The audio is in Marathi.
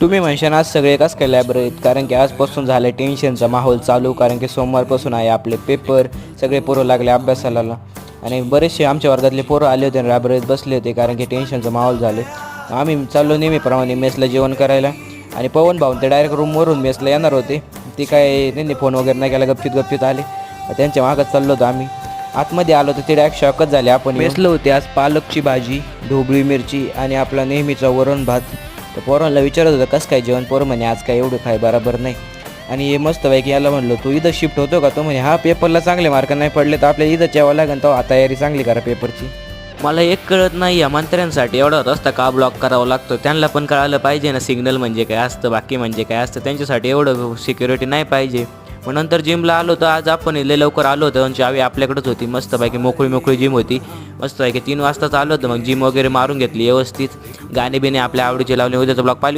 तुम्ही म्हणशान आज सगळे कसं काय लायब्ररीत, कारण की आजपासून झालं टेन्शनचा माहोल चालू, कारण की सोमवारपासून आहे आपले पेपर. सगळे पोरं लागले अभ्यासाला आणि बरेचसे आमच्या वर्गातले पोरं आले होते आणि लायब्ररीत बसले होते, कारण की टेन्शनचा माहोल झाले. आम्ही चाललो नेहमीप्रमाणे मेसला जेवण करायला आणि पवन भाऊ ते डायरेक्ट रूमवरून मेसला येणार होते. ते काय त्यांनी फोन वगैरे नाही केला, गपचित आले. त्यांच्या मागच चाललो होतो आम्ही. आतमध्ये आलो तर ते डायरेक्ट शॉकच झाले. आपण मेसलो होते आज पालकची भाजी, ढोबळी मिरची आणि आपला नेहमीचा वरण भात. तर पोरांना विचारत होतं कसं काय जेवण, पोरं म्हणे आज काय एवढं काय बरोबर नाही. आणि हे मस्तपैकी याला म्हणलो तू इथं शिफ्ट होतो का, तो म्हणे हा पेपरला चांगले मार्क नाही पडले तर आपल्याला इथं यावं लागेल, तर तयारी चांगली करा पेपरची. मला एक कळत नाही या मंत्र्यांसाठी एवढा रस्ता का ब्लॉक करावा लागतो. त्यांना पण कळालं पाहिजे ना सिग्नल म्हणजे काय असतं, बाकी म्हणजे काय असतं. त्यांच्यासाठी एवढं सिक्युरिटी नाही पाहिजे. मग नंतर जिमला आलो तर आज आपण लय लवकर आलो होतो आणि चावी आपल्याकडेच होती. मस्तपैकी मोकळी जिम होती. मस्तपैकी 3 वाजताच आलो होतं. मग जिम वगैरे मारून घेतली व्यवस्थित, गाणे बिणे आपल्या आवडीचे लावले. उद्याचा ब्लॉग पाहिजे.